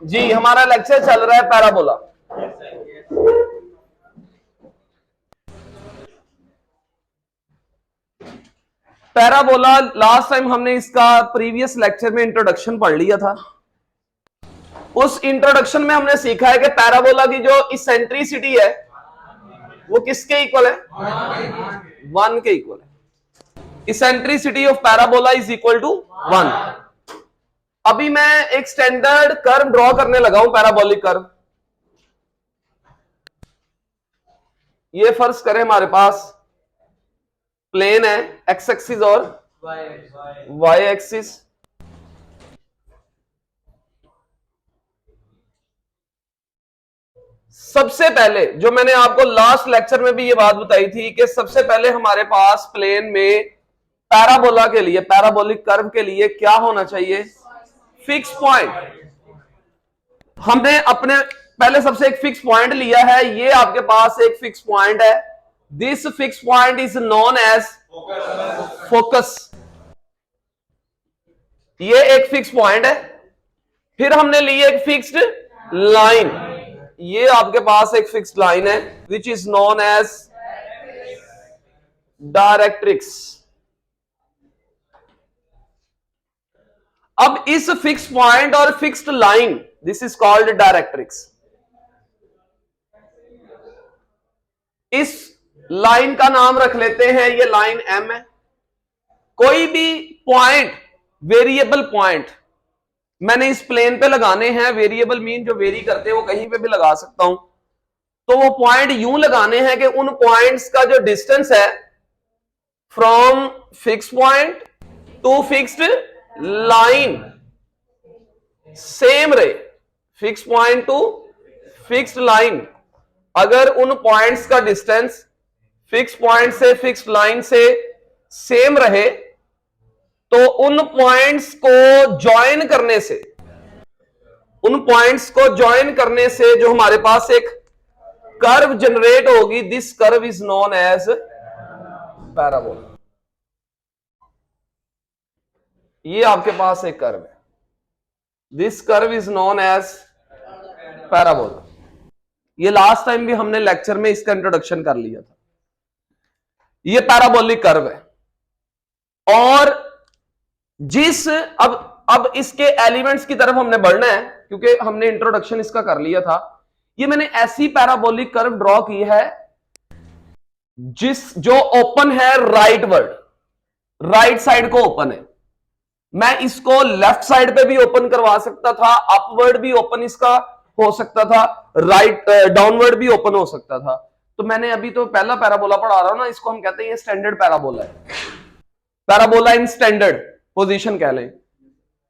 जी हमारा लेक्चर चल रहा है पैराबोला। पैराबोला लास्ट टाइम हमने इसका प्रीवियस लेक्चर में इंट्रोडक्शन पढ़ लिया था। उस इंट्रोडक्शन में हमने सीखा है कि पैराबोला की जो इसेंट्रिसिटी है वो किसके इक्वल है? 1 के इक्वल है। Eccentricity of parabola is equal to 1। अभी मैं एक स्टैंडर्ड कर्व ड्रॉ करने लगा हूं, पैराबोलिक कर्व। ये फर्ज करें हमारे पास प्लेन है, एक्स एक्सिस और वाई एक्सिस। सबसे पहले जो मैंने आपको लास्ट लेक्चर में भी ये बात बताई थी कि सबसे पहले हमारे पास प्लेन में पैराबोला के लिए, पैराबोलिक कर्व के लिए क्या होना चाहिए? Fix point. हमने अपने पहले सबसे एक फिक्स पॉइंट लिया है। ये आपके पास एक फिक्स पॉइंट है। This fix point is known as focus. ये एक फिक्स पॉइंट है। फिर हमने ली एक फिक्स्ड लाइन। ये आपके पास एक फिक्स्ड लाइन है which is known as directrix. अब इस फिक्स पॉइंट और fixed line, this is called directrix. इस लाइन का नाम रख लेते हैं, ये लाइन एम है। कोई भी पॉइंट, वेरिएबल पॉइंट मैंने इस प्लेन पे लगाने हैं। वेरिएबल मीन जो वेरी करते हैं, वो कहीं पे भी लगा सकता हूं। तो वो पॉइंट यूं लगाने हैं कि उन पॉइंट्स का जो डिस्टेंस है from fix point to fixed line same रहे। Fix point to fixed line, अगर उन पॉइंट्स का डिस्टेंस फिक्स पॉइंट से फिक्स्ड लाइन से सेम रहे तो उन पॉइंट्स को ज्वाइन करने से, जो हमारे पास एक कर्व जनरेट होगी, this curve is known as parabola. ये आपके पास एक कर्व है, this curve is known as parabola. ये लास्ट टाइम भी हमने लेक्चर में इसका इंट्रोडक्शन कर लिया था। ये पैराबोलिक कर्व है। और जिस अब इसके एलिमेंट्स की तरफ हमने बढ़ना है, क्योंकि हमने इंट्रोडक्शन इसका कर लिया था। ये मैंने ऐसी पैराबोलिक कर्व ड्रॉ की है जो ओपन है राइटवर्ड, राइट साइड को ओपन है। मैं इसको लेफ्ट साइड पे भी ओपन करवा सकता था, अपवर्ड भी ओपन इसका हो सकता था, राइट डाउनवर्ड भी ओपन हो सकता था। तो मैंने अभी तो पहला पैराबोला पढ़ा रहा हूं ना, इसको हम कहते हैं ये स्टैंडर्ड पैराबोला है। पैराबोला इन स्टैंडर्ड पोजीशन कह लें।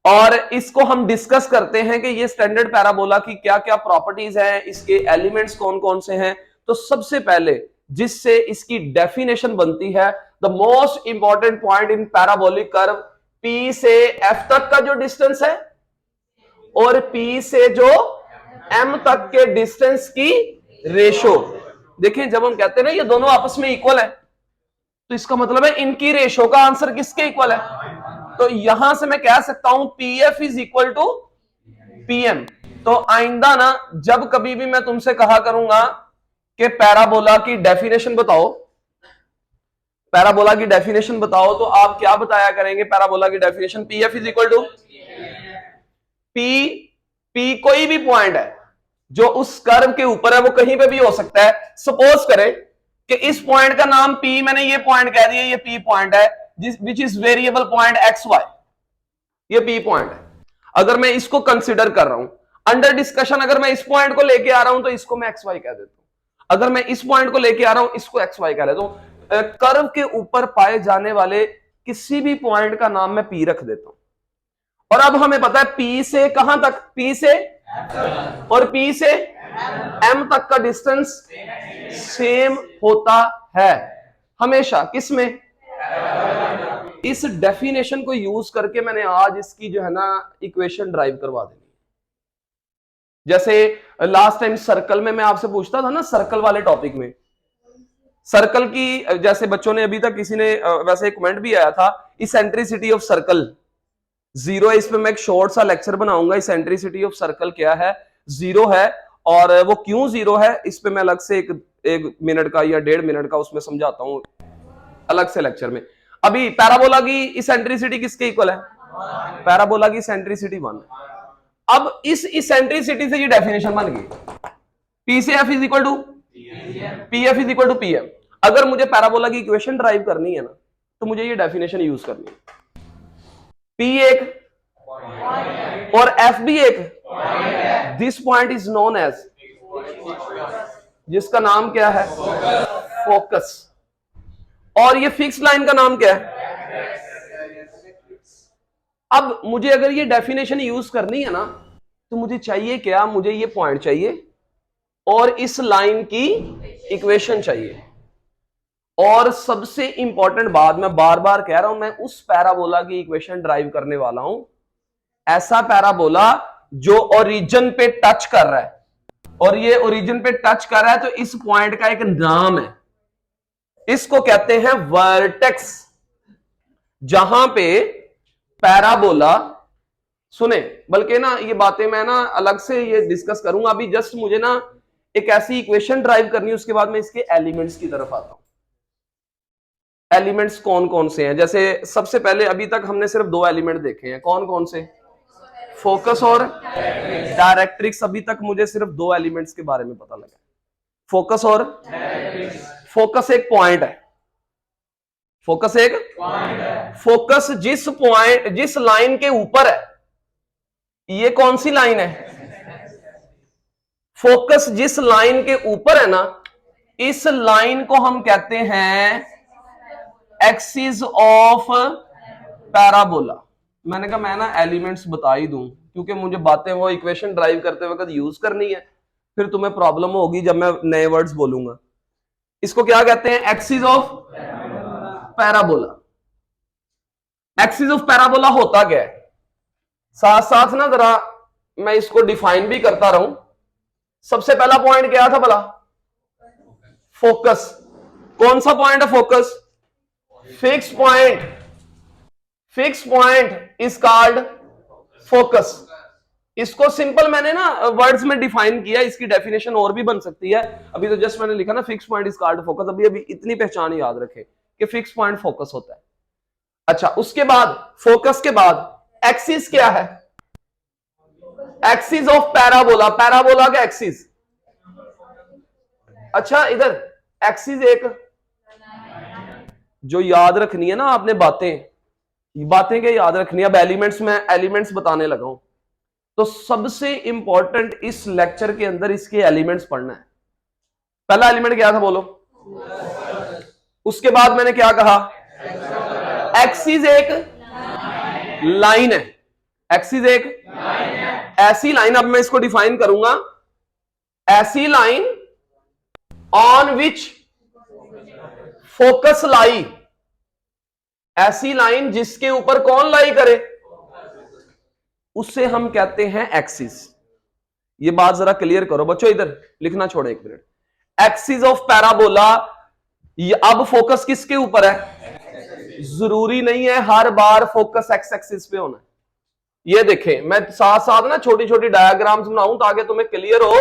और इसको हम डिस्कस करते हैं कि ये स्टैंडर्ड पैराबोला की क्या क्या प्रॉपर्टीज हैं, इसके एलिमेंट्स कौन कौन से हैं। तो सबसे पहले जिससे इसकी डेफिनेशन बनती है, the most important point in parabolic curve, P से एफ तक का जो डिस्टेंस है और पी से जो एम तक के डिस्टेंस की रेशो। देखिए जब हम कहते हैं ना ये दोनों आपस में इक्वल है, तो इसका मतलब है इनकी रेशो का आंसर किसके इक्वल है? तो यहां से मैं कह सकता हूं P F is equal to P M. तो आइंदा ना जब कभी भी मैं तुमसे कहा करूंगा कि पैराबोला की डेफिनेशन बताओ, पैराबोला की डेफिनेशन बताओ, तो आप क्या बताया करेंगे? पैराबोला की definition P F is equal to P कोई भी पॉइंट है जो उस कर्व के ऊपर है, वो कहीं पे भी हो सकता है। सपोज करें कि इस पॉइंट का नाम P, मैंने ये पॉइंट कह दिया, ये P पॉइंट है, which is variable point X Y, ये P पॉइंट है। अगर मैं इसको कंसिडर कर रहा हूं अंडर डिस्कशन, अगर मैं इस पॉइंट को लेके आ रहा हूं तो इसको मैं एक्स वाई कह देता हूं। अगर मैं इस पॉइंट को लेके आ रहा हूं, इसको एक्स वाई कह देता हूं। कर्व के ऊपर पाए जाने वाले किसी भी पॉइंट का नाम मैं P रख देता हूं। और अब हमें पता है P से कहां तक, P से और P से M तक का डिस्टेंस सेम होता है हमेशा। किसमें? इस डेफिनेशन को यूज करके मैंने आज इसकी जो है ना इक्वेशन ड्राइव करवा देनी। जैसे लास्ट टाइम सर्कल में मैं आपसे पूछता था ना, सर्कल वाले टॉपिक में, सर्कल की जैसे बच्चों ने अभी तक किसी ने वैसे एक कमेंट भी आया था, इसेंट्रिसिटी ऑफ सर्कल 0 है। इसमें मैं एक शॉर्ट सा लेक्चर बनाऊंगा, इसेंट्रिसिटी ऑफ सर्कल क्या है, 0 है, और वो क्यों 0 है इस पे मैं अलग से एक मिनट का या 1.5 मिनट का उसमें समझाता हूं अलग से लेक्चर में। अभी पैराबोला की इसेंट्रिसिटी किसके इक्वल है, पैराबोला की इसेंट्रिसिटी 1। अब इस इसेंट्रिसिटी से ये डेफिनेशन बन गई, पी से F is equal to P F is equal to P M. अगर मुझे पैराबोला की इक्वेशन ड्राइव करनी है ना, तो मुझे ये डेफिनेशन यूज करनी है। पी एक और एफ भी एक, this point is known as, जिसका नाम क्या है, फोकस, और ये फिक्स लाइन का नाम क्या है। अब मुझे अगर ये डेफिनेशन यूज करनी है ना, तो मुझे चाहिए क्या, मुझे ये पॉइंट चाहिए और इस लाइन की इक्वेशन चाहिए। और सबसे इंपॉर्टेंट बात, मैं बार बार कह रहा हूं, मैं उस पैराबोला की इक्वेशन ड्राइव करने वाला हूं, ऐसा पैराबोला जो ओरिजिन पे टच कर रहा है, और ये ओरिजिन पे टच कर रहा है तो इस पॉइंट का एक नाम है, इसको कहते हैं वर्टेक्स। जहां पे पैराबोला, सुने, बल्कि ना ये बातें मैं ना अलग से ये डिस्कस करूंगा, अभी जस्ट मुझे ना एक ऐसी इक्वेशन ड्राइव करनी है, उसके बाद मैं इसके एलिमेंट्स की तरफ आता हूं। एलिमेंट्स कौन कौन से हैं, जैसे सबसे पहले अभी तक हमने सिर्फ 2 एलिमेंट देखे हैं, कौन कौन से, फोकस और डायरेक्ट्रिक्स। अभी तक मुझे सिर्फ 2 एलिमेंट्स के बारे में पता लगा, फोकस और फोकस एक पॉइंट है, फोकस एक पॉइंट है। फोकस जिस पॉइंट, जिस लाइन के ऊपर है, ये कौन सी लाइन है, फोकस जिस लाइन के ऊपर है ना, इस लाइन को हम कहते हैं एक्सिस ऑफ पैराबोला। मैंने कहा मैं ना एलिमेंट्स बता ही दूं, क्योंकि मुझे बातें वो इक्वेशन ड्राइव करते वक्त यूज करनी है, फिर तुम्हें प्रॉब्लम होगी जब मैं नए वर्ड्स बोलूंगा। इसको क्या कहते हैं, axis of parabola. Axis of parabola होता क्या है, साथ साथ ना जरा मैं इसको डिफाइन भी करता रहूं। सबसे पहला पॉइंट क्या था भला, फोकस। कौन सा पॉइंट है focus, fix point. Fix point is called focus. इसको सिंपल मैंने ना वर्ड्स में डिफाइन किया, इसकी डेफिनेशन और भी बन सकती है, अभी तो जस्ट मैंने लिखा ना fix point is called focus. अभी इतनी पहचान याद रखे कि फिक्स पॉइंट फोकस होता है। अच्छा, उसके बाद फोकस के बाद एक्सिस क्या है, एक्सिस ऑफ पैराबोला, पैराबोला का एक्सिस। अच्छा, इधर एक्सिस एक जो याद रखनी है ना आपने, बातें क्या याद रखनी है। अब एलिमेंट्स में एलिमेंट्स बताने लगा हूं, तो सबसे इंपॉर्टेंट इस लेक्चर के अंदर इसके एलिमेंट्स पढ़ना है। पहला एलिमेंट क्या था बोलो, उसके बाद मैंने क्या कहा, एक्सिस एक लाइन है, एक्सिस एक ऐसी लाइन, अब मैं इसको डिफाइन करूंगा, ऐसी लाइन ऑन विच फोकस लाई, ऐसी लाइन जिसके ऊपर कौन लाई करे, उससे हम कहते हैं एक्सिस। ये बात जरा क्लियर करो बच्चों, इधर लिखना छोड़ो एक मिनट। एक्सिस ऑफ पैराबोला, अब फोकस किसके ऊपर है, जरूरी नहीं है हर बार फोकस एक्स एक्सिस पे होना है। ये देखें, मैं साथ साथ ना छोटी छोटी डायग्राम्स बनाऊं ताकि तुम्हें क्लियर हो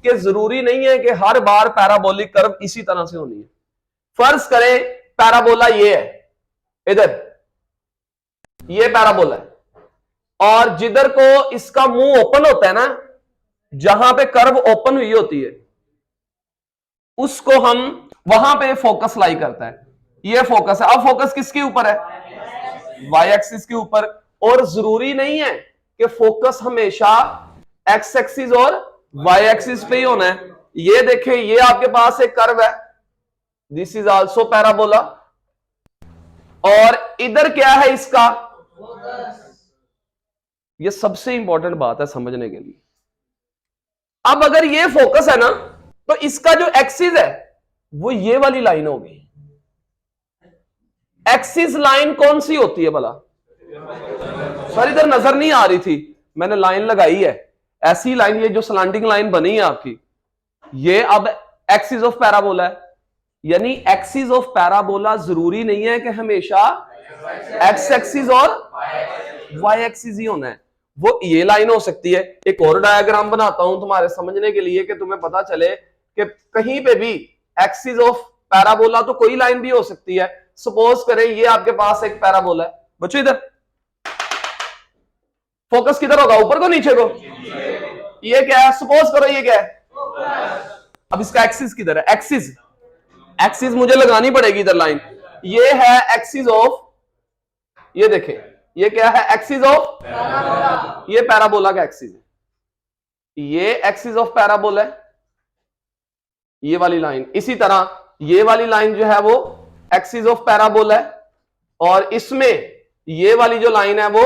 कि जरूरी नहीं है कि हर बार पैराबोलिक कर्व इसी तरह से होनी है। फर्ज करें पैराबोला ये है, इधर ये पैराबोला है, और जिधर को इसका मुंह ओपन होता है ना, जहां पे कर्व ओपन हुई होती है, उसको हम वहां पे फोकस लाई करता है। ये फोकस है। अब फोकस किसके ऊपर है, वाई एक्सिस के ऊपर। और जरूरी नहीं है कि फोकस हमेशा एक्स एक्सिस और वाई एक्सिस पे ही होना है। ये देखें, ये आपके पास एक कर्व है, दिस इज आल्सो पैराबोला, और इधर क्या है इसका, ये सबसे इंपॉर्टेंट बात है समझने के लिए। अब अगर ये फोकस है ना, तो इसका जो एक्सिस है वो ये वाली लाइन होगी। एक्सिस लाइन कौन सी होती है भला, सर इधर नजर नहीं आ रही थी, मैंने लाइन लगाई है। ऐसी लाइन, ये जो स्लैंडिंग लाइन बनी है आपकी, ये अब एक्सिस ऑफ पैराबोला है। यानी एक्सिस ऑफ पैराबोला जरूरी नहीं है कि हमेशा एक्स एक्सिस और वाई एक्सिस ही होना है, वो ये लाइन हो सकती है। एक और डायग्राम बनाता हूं तुम्हारे समझने के लिए कि तुम्हें पता चले कि कहीं पे भी एक्सिस ऑफ पैराबोला तो कोई लाइन भी हो सकती है। सपोज करें ये आपके पास एक पैराबोला है, बच्चों इधर फोकस किधर होगा, ऊपर को नीचे को? ये क्या है, सपोज करो ये क्या है, अब इसका एक्सिस किधर है, एक्सिस एक्सिस मुझे लगानी पड़ेगी इधर लाइन। ये है एक्सिस ऑफ, ये देखें ये क्या है, एक्सिस ऑफ, ये पैराबोला का एक्सिस है, ये एक्सिस ऑफ पैराबोला है, ये वाली लाइन। इसी तरह ये वाली लाइन जो है वो एक्सिस ऑफ पैराबोला है, और इसमें ये वाली जो लाइन है वो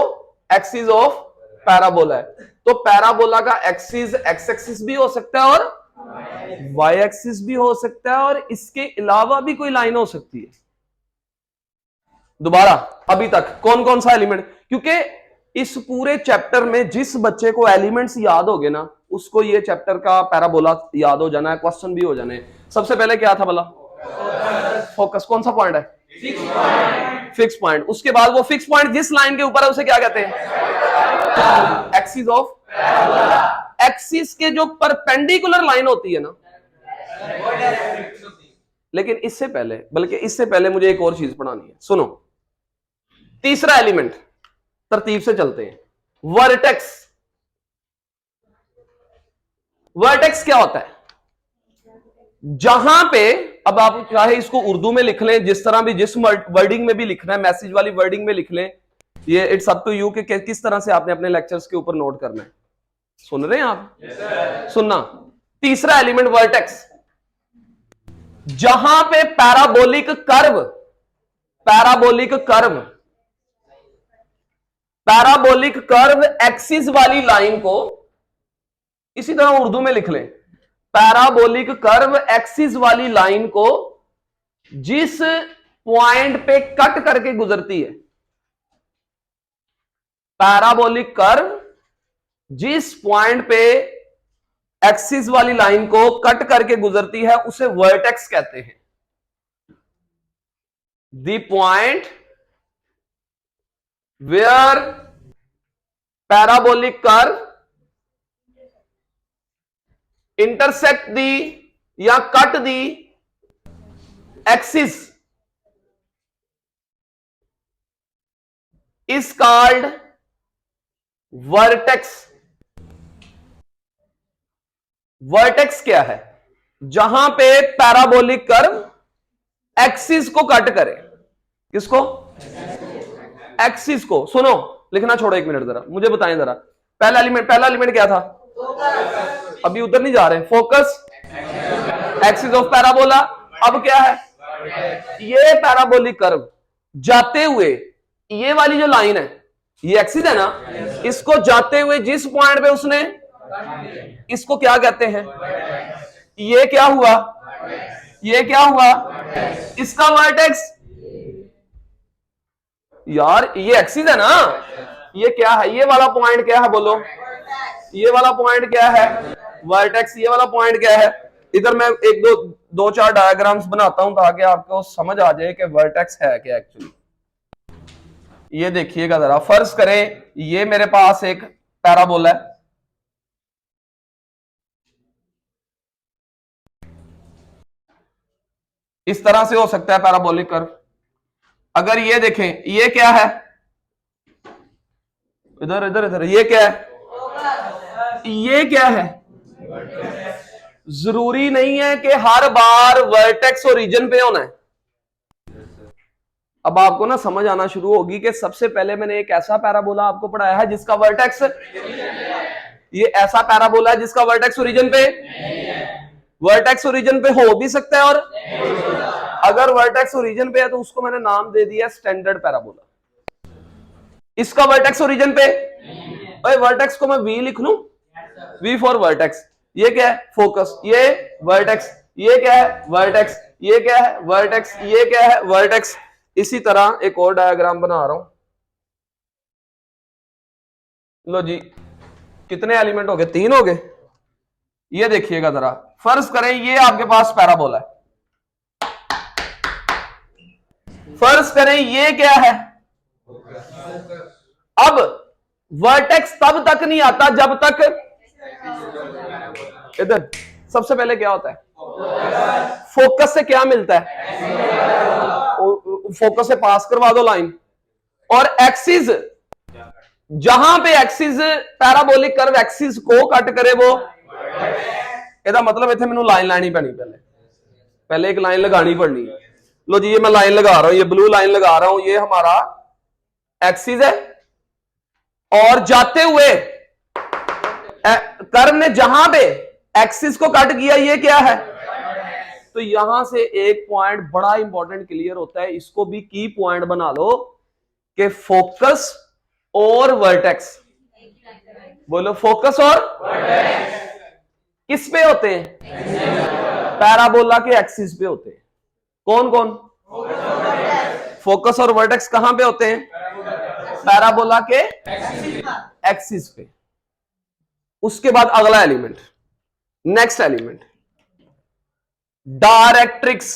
एक्सिस ऑफ पैराबोला है। तो पैराबोला का एक्सिस एक्स एक्सिस भी हो सकता है और वाई एक्सिस भी हो सकता है, और इसके अलावा भी कोई लाइन हो सकती है। दोबारा अभी तक कौन कौन सा एलिमेंट, क्योंकि इस पूरे चैप्टर में जिस बच्चे को एलिमेंट्स याद हो गए ना, उसको ये चैप्टर का पैराबोला याद हो जाना है, क्वेश्चन भी हो जाने। सबसे पहले क्या था भला, फोकस कौन सा पॉइंट है, फिक्स पॉइंट। उसके बाद वो फिक्स पॉइंट जिस लाइन के ऊपर है उसे क्या कहते हैं, एक्सिस ऑफ। एक्सिस के जो परपेंडिकुलर लाइन होती है ना, लेकिन इससे पहले, बल्कि इससे पहले मुझे एक और चीज पढ़ानी है, सुनो। तीसरा एलिमेंट, तरतीब से चलते हैं। वर्टेक्स। वर्टेक्स क्या होता है, जहां पे, अब आप चाहे इसको उर्दू में लिख लें, जिस तरह भी, जिस वर्डिंग में भी लिखना है, मैसेज वाली वर्डिंग में लिख लें, ये इट्स अप टू यू कि किस तरह से आपने अपने लेक्चर्स के ऊपर नोट करना है। सुन रहे हैं आप? yes, सुनना। तीसरा एलिमेंट वर्टेक्स, जहां पे parabolic curve, parabolic curve, parabolic curve axis वाली लाइन को, इसी तरह उर्दू में लिख लें, पैराबोलिक कर्व एक्सिस वाली लाइन को जिस पॉइंट पे कट करके गुजरती है, पैराबोलिक कर्व जिस पॉइंट पे एक्सिस वाली लाइन को कट करके गुजरती है उसे वर्टेक्स कहते हैं। The point where parabolic curve intersect the या cut the axis is called vertex. Vertex क्या है, जहां पे पैराबोलिक कर्व एक्सिस को कट करे, किसको, एक्सिस को। सुनो, लिखना छोड़ो एक मिनट, जरा मुझे बताएं जरा, पहला एलिमेंट क्या था, अभी उधर नहीं जा रहे, फोकस, एक्सिस ऑफ पैराबोला। अब क्या है, ये पैराबोलिक कर्व जाते हुए, ये वाली जो लाइन है, ये एक्सिस है ना, इसको जाते हुए जिस पॉइंट पे उसने, इसको क्या कहते हैं, ये क्या हुआ, ये क्या हुआ, इसका वर्टेक्स। यार ये एक्सिस है ना, ये क्या है, ये वाला पॉइंट क्या है, बोलो, ये वाला पॉइंट क्या है, वर्टेक्स। ये वाला पॉइंट क्या है, इधर मैं एक दो चार डायग्राम्स बनाता हूं ताकि आपको समझ आ जाए कि वर्टेक्स है क्या एक्चुअली। ये देखिएगा जरा, फर्ज करें ये मेरे पास एक पैराबोला है, इस तरह से हो सकता है पैराबोलिक कर्व। अगर ये देखें, ये क्या है, इधर इधर इधर, ये क्या है, ये क्या है, जरूरी नहीं है कि हर बार वर्टेक्स ओरिजिन पे होना है। अब आपको ना समझ आना शुरू होगी कि सबसे पहले मैंने एक ऐसा पैराबोला आपको पढ़ाया है जिसका वर्टेक्स, ये ऐसा पैराबोला है जिसका वर्टेक्स ओरिजिन पे, वर्टेक्स ओरिजिन पे हो भी सकता है, और अगर वर्टेक्स ओरिजिन पे है तो उसको मैंने नाम दे दिया स्टैंडर्ड पैराबोला। इसका वर्टेक्स ओरिजिन पे, भाई वर्टेक्स को मैं वी लिख लूं, वी फॉर वर्टेक्स। ये क्या है, फोकस, ये वर्टेक्स, ये क्या है, वर्टेक्स, ये क्या है, वर्टेक्स, ये क्या है, वर्टेक्स। इसी तरह एक और डायग्राम बना रहा हूं, लो जी, कितने एलिमेंट हो गए? 3 हो गए। ये देखिएगा जरा, फर्ज करें ये आपके पास पैराबोला है, फर्ज करें ये क्या है? अब वर्टेक्स तब तक नहीं आता जब तक, इधर सबसे पहले क्या होता है? फोकस से क्या मिलता है? फोकस से पास करवा दो लाइन, और एक्सिस, जहां पे एक्सिस पैराबोलिक कर्व एक्सिस को कट करे वो, ਇਹਦਾ मतलब इतने मैनू लाइन लानी पैनी, पहले एक लाइन लगानी पड़नी है। लो जी, ये मैं लाइन लगा रहा हूं, ये ब्लू लाइन लगा रहा हूं, ये हमारा एक्सिस है, और जाते हुए कर्व ने जहां पे एक्सिस को कट किया, ये क्या है? तो यहां से एक पॉइंट बड़ा इंपॉर्टेंट क्लियर होता है, इसको भी की पॉइंट बना लो कि फोकस और वर्टेक्स, बोलो फोकस और वर्टेक्स किस पे होते हैं? पैराबोला के एक्सिस पे होते हैं। कौन कौन? फोकस और वर्टेक्स कहां पे होते हैं? पैराबोला के एक्सिस पे। उसके बाद अगला element, next element, directrix.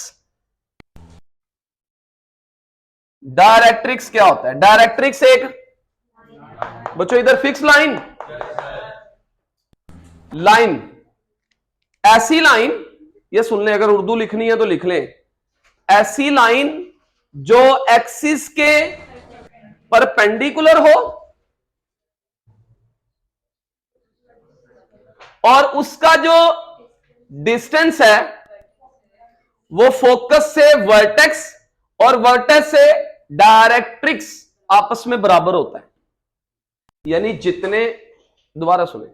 Directrix क्या होता है? डायरेक्ट्रिक्स एक, बच्चों इधर फिक्स लाइन, लाइन, ऐसी लाइन, ये सुन लें, अगर उर्दू लिखनी है तो लिख लें, ऐसी लाइन जो एक्सिस के परपेंडिकुलर हो और उसका जो डिस्टेंस है वो फोकस से वर्टेक्स और वर्टेक्स से डायरेक्ट्रिक्स आपस में बराबर होता है। यानी जितने, दोबारा सुने,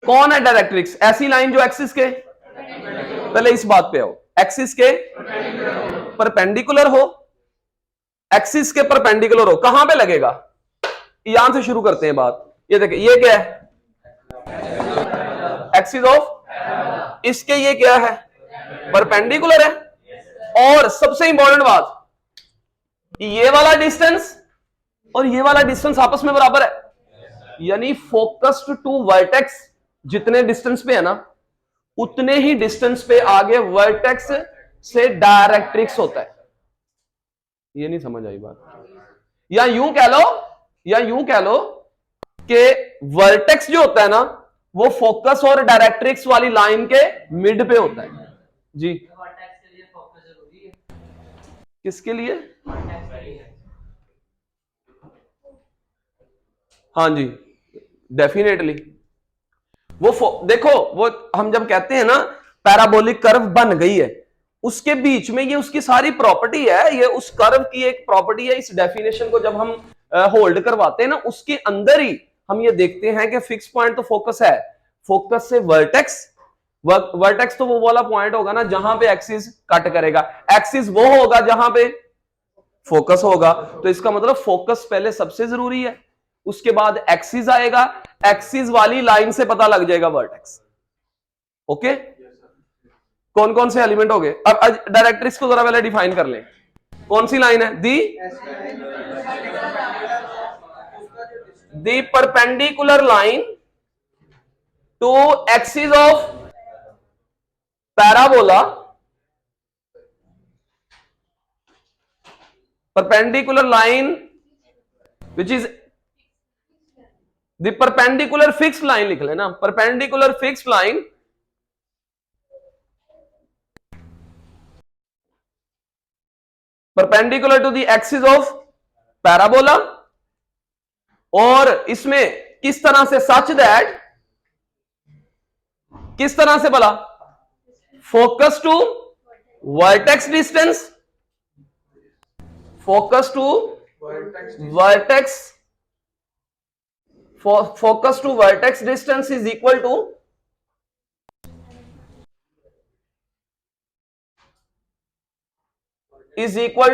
कौन है डायरेक्ट्रिक्स? ऐसी लाइन जो एक्सिस के, पहले इस बात पे आओ, एक्सिस के परपेंडिकुलर हो, एक्सिस के परपेंडिकुलर हो, कहां पे लगेगा? यहां से शुरू करते हैं बात। ये देखिए, ये क्या है? एक्सिस ऑफ, इसके ये क्या है? परपेंडिकुलर है। और सबसे इंपॉर्टेंट बात, ये वाला डिस्टेंस और ये वाला डिस्टेंस आपस में बराबर है। यानी फोकस्ड टू वर्टेक्स जितने डिस्टेंस पे है ना, उतने ही डिस्टेंस पे आगे वर्टेक्स से डायरेक्ट्रिक्स होता है। ये नहीं समझ आई बात? या यूं कह लो, या यूं कह लो कि वर्टेक्स जो होता है ना, वो फोकस और डायरेक्ट्रिक्स वाली लाइन के मिड पे होता है। जी, किसके लिए? हाँ जी, डेफिनेटली। वो देखो, वो हम जब कहते हैं ना पैराबोलिक कर्व बन गई है, उसके बीच में ये उसकी सारी प्रॉपर्टी है, ये उस कर्व की एक प्रॉपर्टी है। इस डेफिनेशन को जब हम होल्ड करवाते हैं ना, उसके अंदर ही हम ये देखते हैं कि फिक्स पॉइंट तो फोकस है, फोकस से वर्टेक्स, वर्टेक्स तो वो वाला पॉइंट होगा ना जहां पे एक्सिस कट करेगा, एक्सिस वो होगा जहां पे फोकस होगा। तो इसका मतलब फोकस पहले सबसे जरूरी है, उसके बाद एक्सिस आएगा, एक्सिस वाली लाइन से पता लग जाएगा वर्टेक्स। ओके, कौन कौन से एलिमेंट हो गए? अब डायरेक्ट्रिक्स को जरा पहले डिफाइन कर लें। कौन सी लाइन है? The perpendicular line to axis of parabola, perpendicular line which is the perpendicular fixed line, लिख लेना, perpendicular fixed line perpendicular to the axis of parabola। और इसमें किस तरह से? सच दैट, किस तरह से बोला? Focus to vertex distance, focus to vertex, focus to vertex distance is equal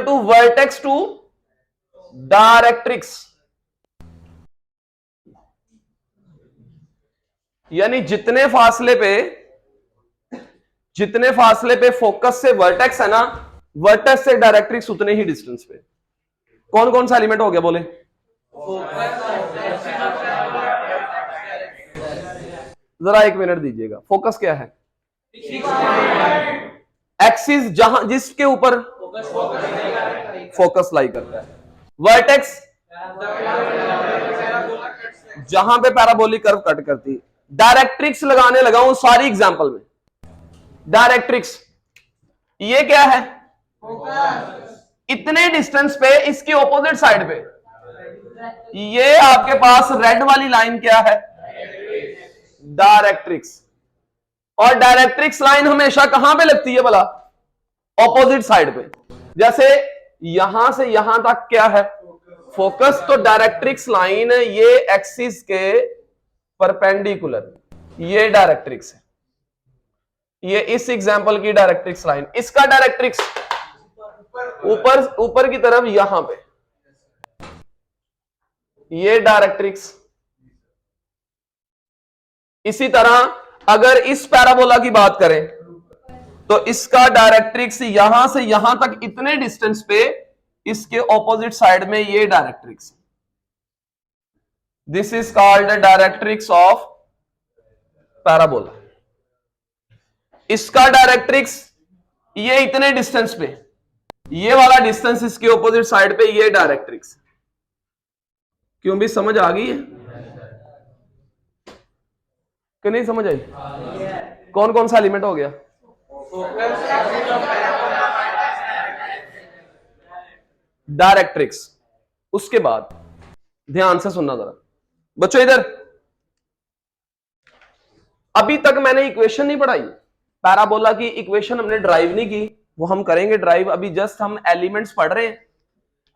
to vertex to directrix. यानी जितने फासले पे फोकस से वर्टेक्स है ना, वर्टेक्स से डायरेक्ट्रिक्स उतने ही डिस्टेंस पे। कौन कौन सा एलिमेंट हो गया बोले? जरा 1 मिनट दीजिएगा। फोकस क्या है? एक्सिस जहां जिसके ऊपर फोकस लाई करता है। वर्टेक्स जहां पे पैराबोलिक कर्व कट करती है। डायरेक्ट्रिक्स लगाने लगा हूं सारी एग्जांपल में। डायरेक्ट्रिक्स ये क्या है? इतने डिस्टेंस पे इसके ऑपोजिट साइड पे ये आपके पास रेड वाली लाइन क्या है? डायरेक्ट्रिक्स। और डायरेक्ट्रिक्स लाइन हमेशा कहां पे लगती है भला? ऑपोजिट साइड पे। जैसे यहां से यहां तक क्या है? फोकस। तो डायरेक्ट्रिक्स लाइन ये एक्सिस के परपेंडिकुलर, ये डायरेक्ट्रिक्स है। ये इस एग्जांपल की डायरेक्ट्रिक्स लाइन, इसका डायरेक्ट्रिक्स ऊपर की तरफ यहां पे, ये डायरेक्ट्रिक्स। इसी तरह अगर इस पैराबोला की बात करें तो इसका डायरेक्ट्रिक्स यहां से यहां तक इतने डिस्टेंस पे इसके ऑपोजिट साइड में ये directrix. This is called directrix of parabola. इसका डायरेक्ट्रिक्स ये इतने डिस्टेंस पे, ये वाला डिस्टेंस इसके ऑपोजिट साइड पे, ये डायरेक्ट्रिक्स। क्यों भी समझ आ गई है कि नहीं समझ आई? कौन कौन सा एलिमेंट हो गया? डायरेक्ट्रिक्स। उसके बाद ध्यान से सुनना जरा बच्चों, इधर अभी तक मैंने इक्वेशन नहीं पढ़ाई। पैराबोला की इक्वेशन हमने ड्राइव नहीं की, वो हम करेंगे ड्राइव। अभी जस्ट हम एलिमेंट्स पढ़ रहे हैं,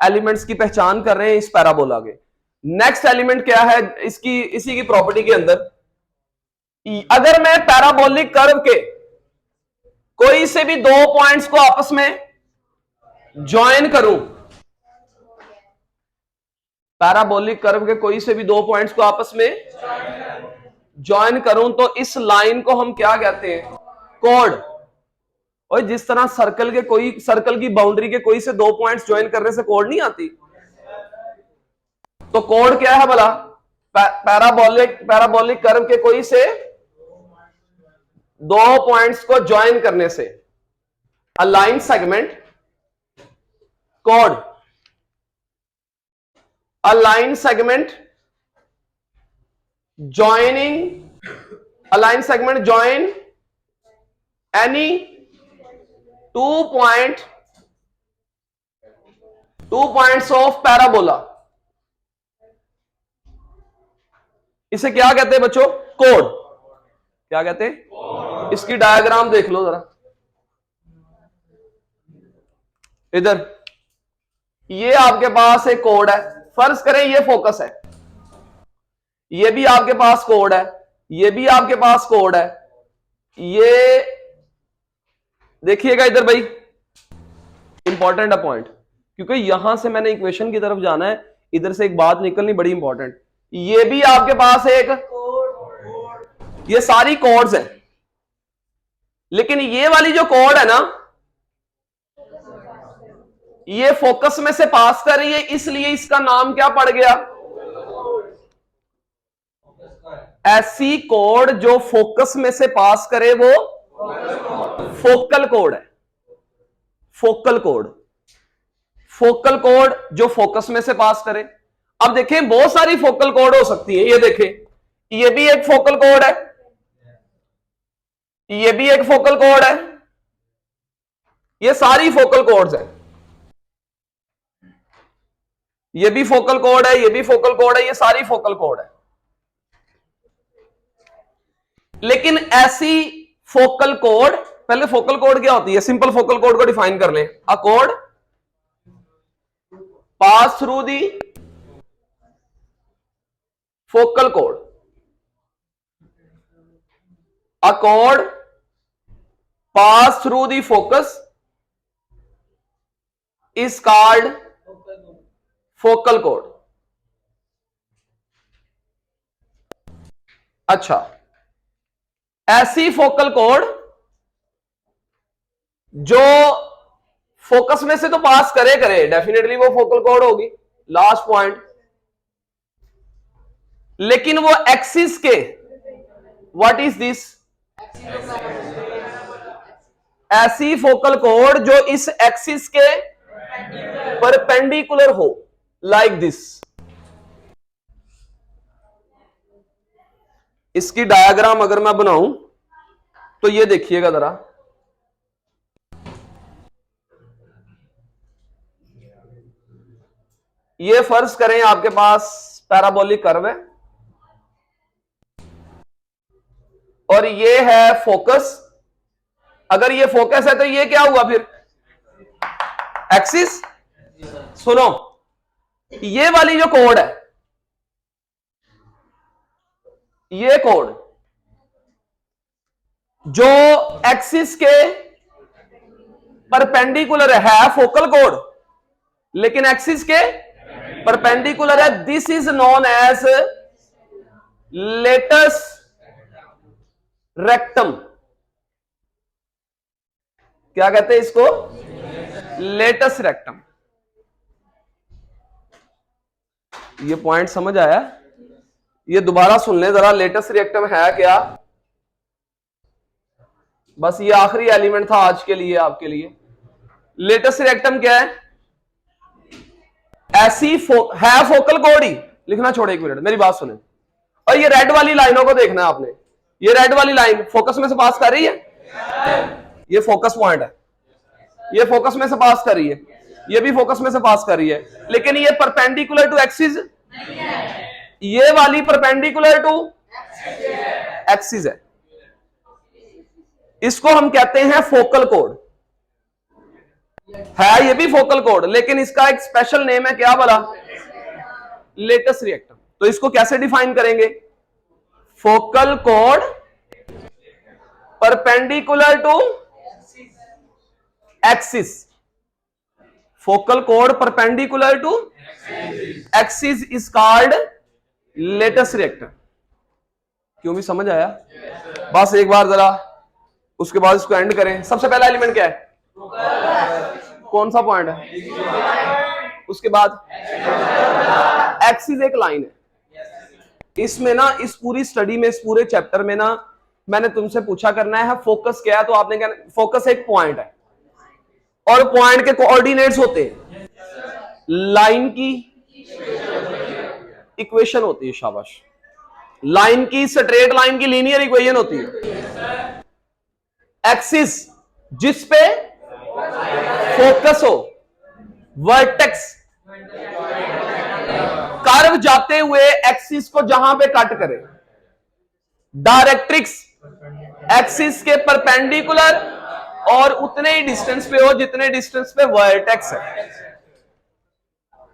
एलिमेंट्स की पहचान कर रहे हैं इस पैराबोला के। नेक्स्ट एलिमेंट क्या है इसकी, इसी की प्रॉपर्टी के अंदर, अगर मैं पैराबोलिक कर्व के कोई से भी दो पॉइंट्स को आपस में ज्वाइन करूं, पैराबोलिक कर्व के कोई से भी दो पॉइंट्स को आपस में ज्वाइन करूं, तो इस लाइन को हम क्या कहते हैं? कोड। और जिस तरह सर्कल की बाउंड्री के कोई से दो पॉइंट्स ज्वाइन करने से कोड नहीं आती, तो कोड क्या है भला? पैराबोलिक कर्व के कोई से दो पॉइंट्स को ज्वाइन करने से align segment code. Align segment join any two points of parabola. इसे क्या कहते हैं बच्चों? कोड। क्या कहते हैं? इसकी डायग्राम देख लो जरा इधर। ये आपके पास एक कोड है, फर्ज करें ये फोकस है, ये भी आपके पास कोड है, ये भी आपके पास कोड है। ये देखिएगा इधर भाई, इंपॉर्टेंट है पॉइंट, क्योंकि यहां से मैंने इक्वेशन की तरफ जाना है, इधर से एक बात निकलनी बड़ी इंपॉर्टेंट। ये भी आपके पास एक, ये सारी कोड्स हैं, लेकिन ये वाली जो कोड है ना, ये फोकस में से पास कर रही है, इसलिए इसका नाम क्या पड़ गया? ऐसी कोड जो फोकस में से पास करे वो फोकल कोड है। फोकल कोड, फोकल कोड जो फोकस में से पास करे। अब देखें बहुत सारी फोकल कोड हो सकती है। ये देखें, ये भी एक फोकल कोड है, ये भी एक फोकल कोड है, ये सारी फोकल कोड्स हैं। ये भी फोकल कोड है, ये भी फोकल कोड है, ये सारी फोकल कोड है। लेकिन ऐसी फोकल कोड, पहले फोकल कोड क्या होती है? सिंपल फोकल कोड को डिफाइन कर लें। A code pass through the focal code. A code pass through the focus is called focal code. अच्छा, ऐसी फोकल कोड जो फोकस में से तो पास करे डेफिनेटली वो फोकल कोड होगी, लास्ट पॉइंट। लेकिन वो एक्सिस के व्हाट इज दिस? ऐसी फोकल कोड जो इस एक्सिस के परपेंडिकुलर हो, लाइक दिस। इसकी डायग्राम अगर मैं बनाऊं तो ये देखिएगा जरा, ये फर्ज करें आपके पास पैराबोलिक कर्व है और ये है फोकस। अगर ये फोकस है तो ये क्या हुआ फिर? एक्सिस। सुनो, ये वाली जो कोड है, ये कोड जो एक्सिस के परपेंडिकुलर है फोकल कोड, लेकिन एक्सिस के परपेंडिकुलर है, this is known as latus rectum. क्या कहते हैं इसको? Latus rectum. ये पॉइंट समझ आया? ये दोबारा सुन लें जरा, लेटस रेक्टम है क्या? बस ये आखिरी एलिमेंट था आज के लिए आपके लिए। लेटस रेक्टम क्या है? ऐसी है फोकल कोड ही। लिखना छोड़े, एक मिनट मेरी बात सुने। और ये रेड वाली लाइनों को देखना है आपने। ये रेड वाली लाइन फोकस में से पास कर रही है, ये फोकस पॉइंट है, ये फोकस में से पास कर रही है, ये भी फोकस में से पास कर रही है, लेकिन ये परपेंडिकुलर टू एक्सिस, ये वाली परपेंडिकुलर टू एक्सिस है। इसको हम कहते हैं फोकल कोड। है ये भी फोकल कोड, लेकिन इसका एक स्पेशल नेम है, क्या बोला? Latus rectum. तो इसको कैसे डिफाइन करेंगे? फोकल कोड परपेंडिकुलर टू एक्सिस। फोकल कोड perpendicular to axis is called latus rectum. क्यों भी समझ आया? बस एक बार जरा, उसके बाद इसको एंड करें। सबसे पहला एलिमेंट क्या है? कौन सा पॉइंट है? उसके बाद एक्सिस एक लाइन है। इसमें ना, इस पूरी स्टडी में, इस पूरे चैप्टर में ना, मैंने तुमसे पूछा करना है फोकस क्या है, तो आपने क्या? फोकस एक पॉइंट है और पॉइंट के कोऑर्डिनेट्स होते हैं, लाइन की इक्वेशन होती है। शाबाश। लाइन की, स्ट्रेट लाइन की लीनियर इक्वेशन होती है। एक्सिस जिस पे फोकस हो, वर्टेक्स कर्व जाते हुए एक्सिस को जहां पे कट करे, डायरेक्ट्रिक्स एक्सिस के परपेंडिकुलर और उतने ही डिस्टेंस पे हो जितने डिस्टेंस पे वर्टेक्स है।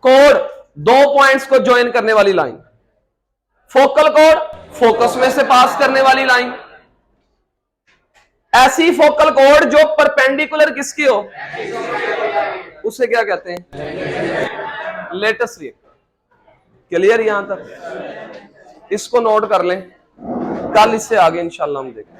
कोड दो पॉइंट्स को ज्वाइन करने वाली लाइन। फोकल कोड फोकस में से पास करने वाली लाइन। ऐसी फोकल कोड जो परपेंडिकुलर किसकी हो, उसे क्या कहते हैं? लेटस रिएक्टम। क्लियर यहां तक? इसको नोट कर लें, कल इससे आगे इंशाल्लाह हम देखें।